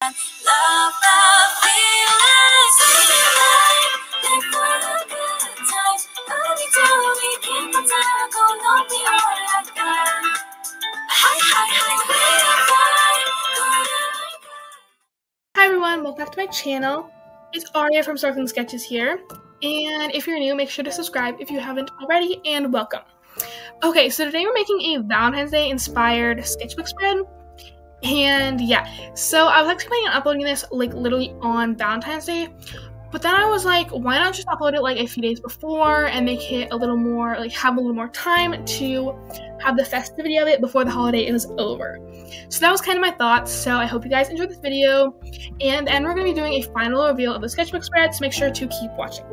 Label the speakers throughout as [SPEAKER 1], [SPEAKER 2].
[SPEAKER 1] Love the feelings live for the good times. 어디저기 기쁜 타고 높이 올라가.
[SPEAKER 2] Hi everyone, welcome back to my channel. It's Aria from Sparkling Sketches here, and if you're new, make sure to subscribe if you haven't already, and welcome. Okay, so today we're making a Valentine's Day inspired sketchbook spread, and yeah, so I was actually planning on uploading this like literally on Valentine's Day, but then I was like, why not just upload it like a few days before and make it a little more, like have a little more time to have the festivity of it before the holiday is over. So that was kind of my thoughts, so I hope you guys enjoyed this video, and then we're going to be doing a final reveal of the sketchbook spread, so make sure to keep watching.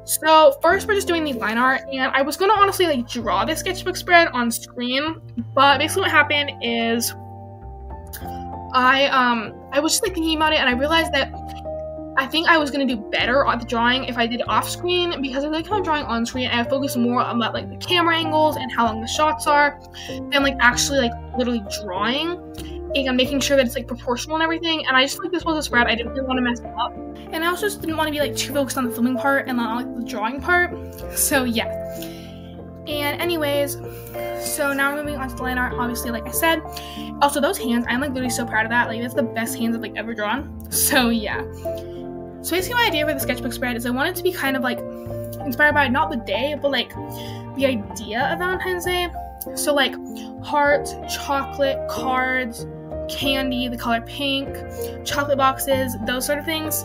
[SPEAKER 2] So first we're just doing the line art, and I was going to honestly like draw the sketchbook spread on screen, but basically what happened is I was just like thinking about it, and I realized that I think I was going to do better on the drawing if I did it off screen, because I like how I'm drawing on screen and I focus more on like the camera angles and how long the shots are than like actually like literally drawing and making sure that it's like proportional and everything. And I just feel like this was a spread I didn't really want to mess up, and I also just didn't want to be like too focused on the filming part and not like the drawing part. So yeah. And anyways, so now we're moving on to the line art, obviously, like I said. Also, those hands, I'm like literally so proud of that. Like that's the best hands I've like ever drawn. So yeah. So basically my idea for the sketchbook spread is I want it to be kind of like inspired by not the day, but like the idea of Valentine's Day. So like hearts, chocolate, cards, candy, the color pink, chocolate boxes, those sort of things.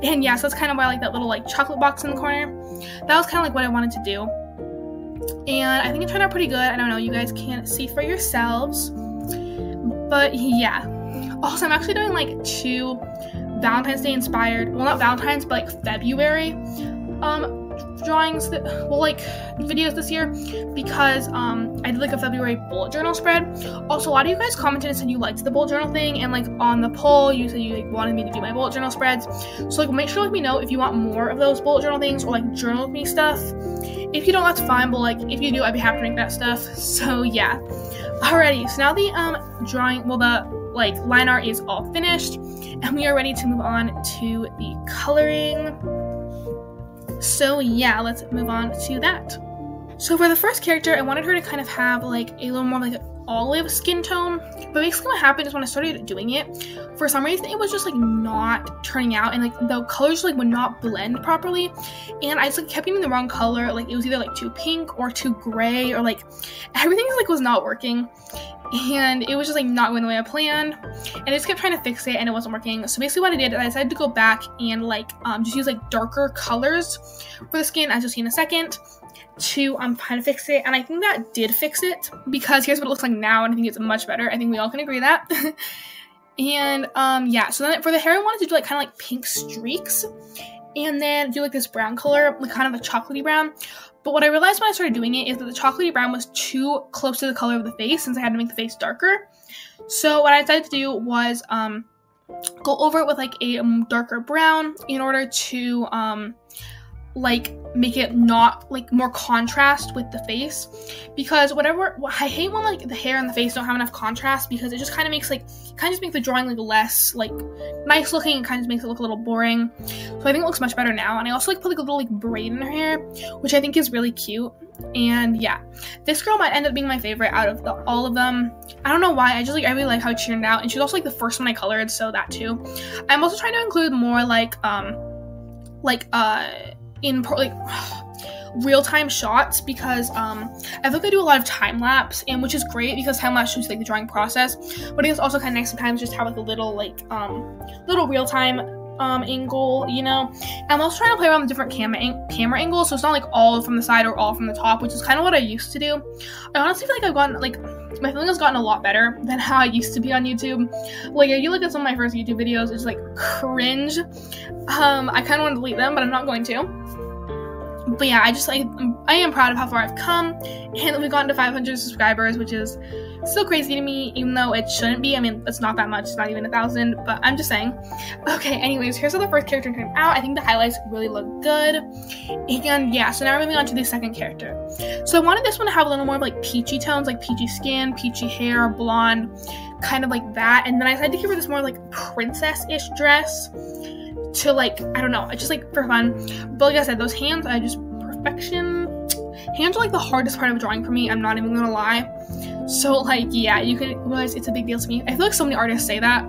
[SPEAKER 2] And yeah, so that's kind of why I like that little like chocolate box in the corner. That was kind of like what I wanted to do. And I think it turned out pretty good. I don't know, you guys can't see for yourselves. But yeah. Also, I'm actually doing like two Valentine's Day inspired, well not Valentine's, but like February drawings that, well like videos this year, because I did like a February bullet journal spread. Also, a lot of you guys commented and said you liked the bullet journal thing, and like on the poll you said you like wanted me to do my bullet journal spreads. So like make sure to let me know if you want more of those bullet journal things or like journal with me stuff. If you don't, that's fine, but like if you do, I'd be happy to make that stuff. So yeah. Alrighty, so now the drawing, well the like line art is all finished, and we are ready to move on to the coloring. So yeah, let's move on to that. So for the first character, I wanted her to kind of have like a little more like an olive skin tone, but basically what happened is when I started doing it, for some reason it was just like not turning out, and like the colors like would not blend properly, and I just like kept getting the wrong color. Like it was either like too pink or too gray, or like everything like was not working, and it was just like not going the way I planned, and I just kept trying to fix it and it wasn't working. So basically what I did is I decided to go back and like just use like darker colors for the skin, as you'll see in a second, to kind of fix it. And I think that did fix it, because here's what it looks like now, and I think it's much better. I think we all can agree that. And yeah, so then for the hair I wanted to do like kind of like pink streaks, and then do like this brown color, like kind of a chocolatey brown. But what I realized when I started doing it is that the chocolatey brown was too close to the color of the face, since I had to make the face darker. So what I decided to do was go over it with like a darker brown in order to like make it not like more contrast with the face, because I hate when like the hair and the face don't have enough contrast, because it just kind of makes like make the drawing like less like nice looking, and kind of makes it look a little boring. So I think it looks much better now. And I also like put like a little like braid in her hair, which I think is really cute. And yeah, this girl might end up being my favorite out of all of them. I don't know why, I really like how it turned out, and she's also like the first one I colored, so that too. I'm also trying to include more like in like real-time shots, because I feel like I do a lot of time-lapse, and which is great because time-lapse shows like the drawing process, but it's also kind of nice sometimes just have like a little like little real-time angle, you know. And I'm also trying to play around with different camera angles, so it's not like all from the side or all from the top, which is kind of what I used to do. I honestly feel like I've gotten like my filming has gotten a lot better than how I used to be on YouTube. Like if you look at some of my first YouTube videos, it's like cringe. I kind of want to delete them, but I'm not going to. But yeah, I am proud of how far I've come, and we've gotten to 500 subscribers, which is Still crazy to me, even though it shouldn't be. I mean, it's not that much. It's not even 1,000, but I'm just saying. Okay, anyways, here's how the first character turned out. I think the highlights really look good. And yeah, so now we're moving on to the second character. So I wanted this one to have a little more of like peachy tones, like peachy skin, peachy hair, blonde, kind of like that. And then I decided to give her this more like princess-ish dress to like, I don't know, just like for fun. But like I said, those hands, I just perfection. Hands are like the hardest part of drawing for me, I'm not even gonna lie. So like, yeah, you can realize it's a big deal to me. I feel like so many artists say that,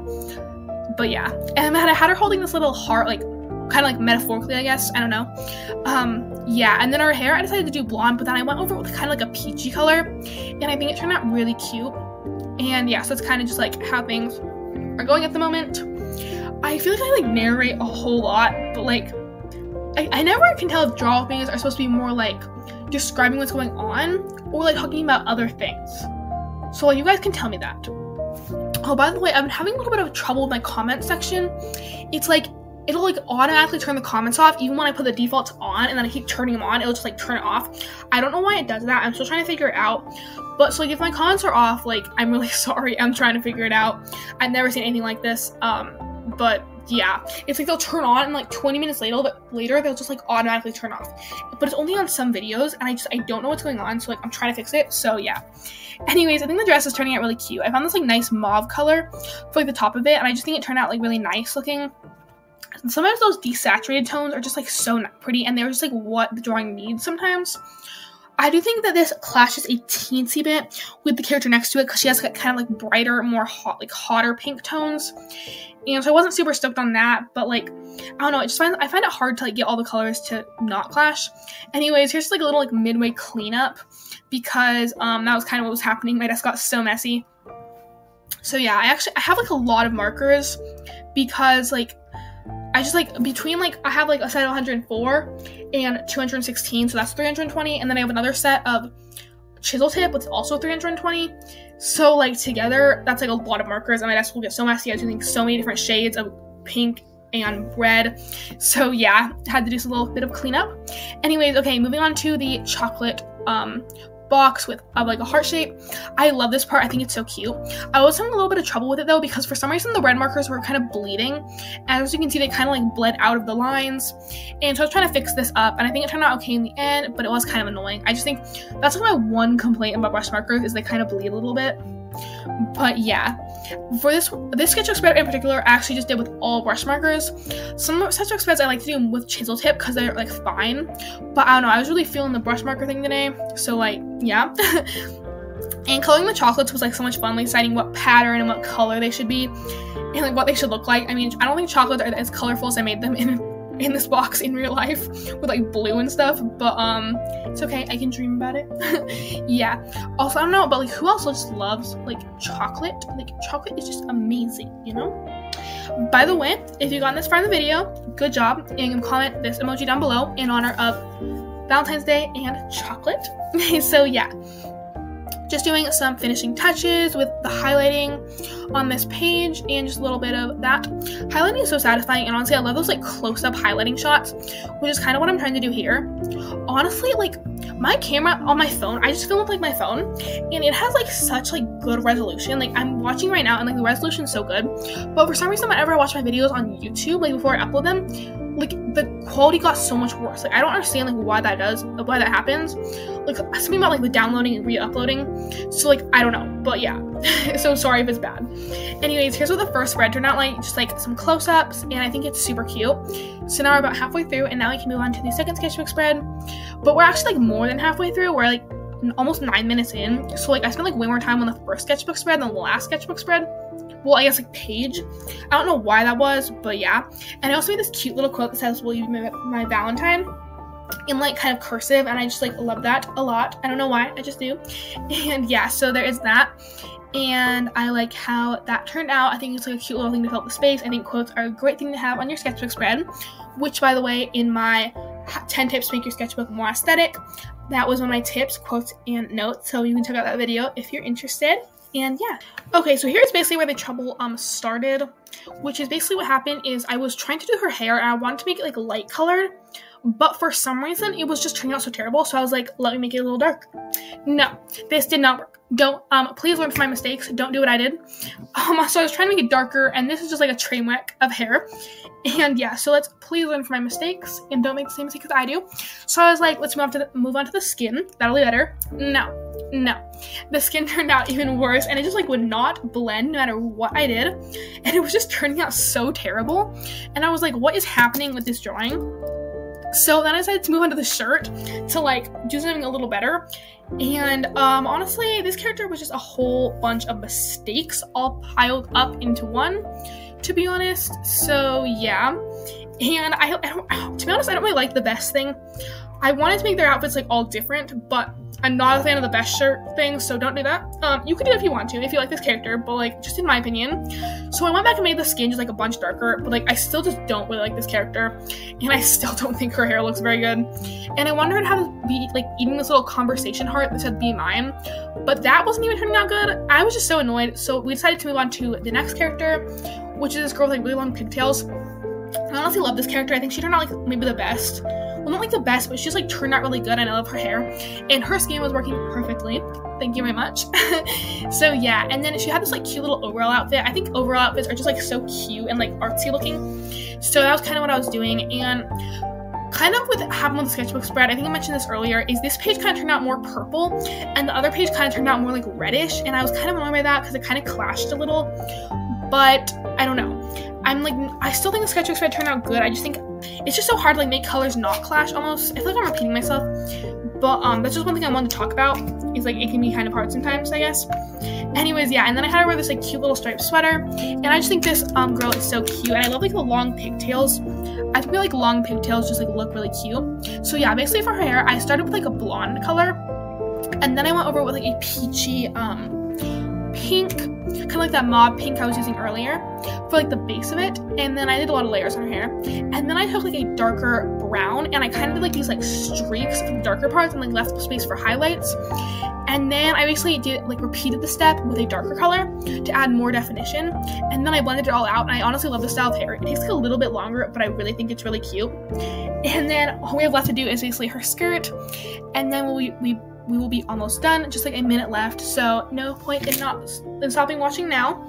[SPEAKER 2] but yeah. And I had her holding this little heart, like kind of like metaphorically, I guess, I don't know. Yeah, and then her hair, I decided to do blonde, but then I went over with kind of like a peachy color, and I think it turned out really cute. And yeah, so it's kind of just like how things are going at the moment. I feel like I like narrate a whole lot, but like I never can tell if drawings are supposed to be more like describing what's going on or like talking about other things. So like, you guys can tell me that. Oh, by the way, I've been having a little bit of trouble with my comment section. It's like it'll like automatically turn the comments off even when I put the defaults on, and then I keep turning them on, it'll just like turn it off. I don't know why it does that. I'm still trying to figure it out. But so like if my comments are off, like I'm really sorry. I'm trying to figure it out. I've never seen anything like this. But yeah, it's like they'll turn on and like 20 minutes later they'll just like automatically turn off. But it's only on some videos, and I don't know what's going on, so like I'm trying to fix it. So yeah. Anyways, I think the dress is turning out really cute. I found this like nice mauve color for like the top of it, and I just think it turned out like really nice looking. And sometimes those desaturated tones are just like so pretty, and they're just like what the drawing needs sometimes. I do think that this clashes a teensy bit with the character next to it because she has kind of like brighter, more hotter pink tones. And so I wasn't super stoked on that, but like, I don't know, I find it hard to like get all the colors to not clash. Anyways, here's like a little like midway cleanup because that was kind of what was happening. My desk got so messy. So yeah, I have like a lot of markers because like I just like between like I have like a set of 104 and 216, so that's 320, and then I have another set of chisel tip, which is also 320. So like together, that's like a lot of markers, and my desk will get so messy. I was using so many different shades of pink and red. So yeah, had to do a little bit of cleanup. Anyways, okay, moving on to the chocolate box with like a heart shape. I love this part. I think it's so cute. I was having a little bit of trouble with it though because for some reason the red markers were kind of bleeding, and as you can see they kind of like bled out of the lines, and so I was trying to fix this up, and I think it turned out okay in the end, but it was kind of annoying. I just think that's like my one complaint about brush markers is they kind of bleed a little bit. But yeah, for this sketchbook spread in particular, I actually just did with all brush markers. Some sketchbook spreads I like to do with chisel tip because they're like fine, but I don't know, I was really feeling the brush marker thing today, so like yeah. And coloring the chocolates was like so much fun, like deciding what pattern and what color they should be and like what they should look like. I mean, I don't think chocolates are as colorful as I made them in this box in real life with like blue and stuff, but it's okay, I can dream about it. Yeah, also I don't know, but like who else just loves like chocolate? Like chocolate is just amazing, you know? By the way, if you've gotten this far in the video, good job, and you can comment this emoji down below in honor of Valentine's Day and chocolate. So yeah, just doing some finishing touches with the highlighting on this page and just a little bit of that. Highlighting is so satisfying, and honestly I love those like close-up highlighting shots, which is kind of what I'm trying to do here. Honestly, like my camera on my phone, I just film with like my phone, and it has like such like good resolution. Like I'm watching right now and like the resolution is so good, but for some reason whenever I watch my videos on YouTube, like before I upload them, like the quality got so much worse. Like I don't understand like why that happens. Like something about like the downloading and re-uploading. So like I don't know, but yeah. So sorry if it's bad. Anyways, here's what the first spread turned out like, just like some close-ups, and I think it's super cute. So now we're about halfway through, and now we can move on to the second sketchbook spread. But we're actually like more than halfway through. We're like almost 9 minutes in. So like I spent like way more time on the first sketchbook spread than the last sketchbook spread. Well, I guess like page. I don't know why that was, but yeah. And I also made this cute little quote that says, "Will you be my Valentine?" in like kind of cursive, and I just like love that a lot. I don't know why, I just do. And yeah, so there is that. And I like how that turned out. I think it's like a cute little thing to fill up the space. I think quotes are a great thing to have on your sketchbook spread, which by the way, in my 10 tips to make your sketchbook more aesthetic, that was one of my tips, quotes and notes. So you can check out that video if you're interested. And yeah. Okay, so here's basically where the trouble started, which is basically what happened is I was trying to do her hair and I wanted to make it like light colored, but for some reason it was just turning out so terrible. So I was like, let me make it a little darker. No, this did not work. Don't please learn from my mistakes. Don't do what I did. So I was trying to make it darker, and this is just like a train wreck of hair. And yeah, so let's please learn from my mistakes and don't make the same mistake as I do. So I was like, let's move on to the skin. That'll be better. No, the skin turned out even worse, and it just like would not blend no matter what I did, and it was just turning out so terrible. And I was like, what is happening with this drawing? So then I decided to move on to the shirt to like do something a little better. And honestly, this character was just a whole bunch of mistakes all piled up into one, to be honest. So yeah, and I to be honest, I don't really like the vest thing. I wanted to make their outfits like all different, but I'm not a fan of the vest shirt thing, so don't do that. You can do it if you want to, if you like this character, but like just in my opinion. So I went back and made the skin just like a bunch darker, but like I still just don't really like this character, and I still don't think her hair looks very good. And I wondered how to be like eating this little conversation heart that said "Be mine," but that wasn't even turning out good. I was just so annoyed. So we decided to move on to the next character, which is this girl with like really long pigtails. I honestly love this character. I think she turned out like maybe the best. Well, not like the best, but she just like turned out really good, and I love her hair. And her skin was working perfectly. Thank you very much. So yeah, and then she had this like cute little overall outfit. I think overall outfits are just like so cute and like artsy looking. So that was kind of what I was doing. And kind of with having the sketchbook spread, I think I mentioned this earlier, is this page kind of turned out more purple, and the other page kind of turned out more like reddish. And I was kind of annoyed by that because it kind of clashed a little. But I don't know. I still think the sketchbook spread turned out good. I just think it's just so hard to like make colors not clash almost. I feel like I'm repeating myself, but that's just one thing I wanted to talk about, is like it can be kind of hard sometimes, I guess. Anyways, yeah, and then I had her wear this like cute little striped sweater, and I just think this girl is so cute, and I love like the long pigtails. I feel like long pigtails just like look really cute. So yeah, basically for her hair, I started with like a blonde color, and then I went over with like a peachy pink, kind of like that mauve pink I was using earlier for like the base of it. And then I did a lot of layers on her hair, and then I took like a darker brown, and I kind of did like these like streaks for the darker parts and like left space for highlights. And then I basically repeated the step with a darker color to add more definition, and then I blended it all out. And I honestly love this style of hair. It takes like a little bit longer, but I really think it's really cute. And then all we have left to do is basically her skirt, and then we will be almost done, just like a minute left, so no point in stopping watching now.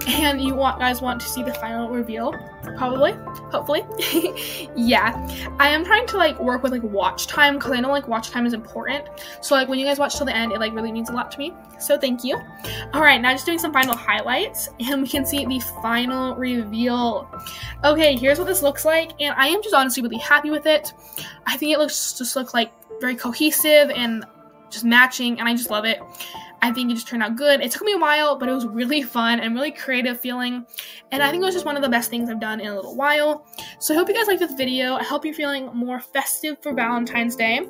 [SPEAKER 2] And you guys want to see the final reveal, probably, hopefully. Yeah, I am trying to like work with like watch time, because I know like watch time is important, so like when you guys watch till the end, it like really means a lot to me, so thank you. All right, now just doing some final highlights, and we can see the final reveal. Okay, here's what this looks like, and I am just honestly really happy with it. I think it looks like very cohesive and just matching, and I just love it. I think it just turned out good. It took me a while, but it was really fun and really creative feeling, and I think it was just one of the best things I've done in a little while. So I hope you guys liked this video. I hope you're feeling more festive for Valentine's Day,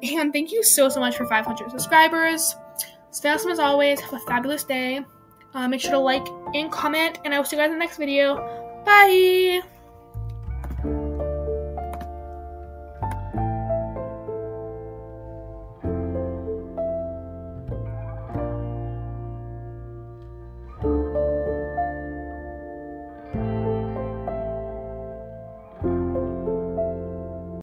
[SPEAKER 2] and thank you so much for 500 subscribers. Stay awesome as always. Have a fabulous day. Make sure to like and comment, and I will see you guys in the next video. Bye!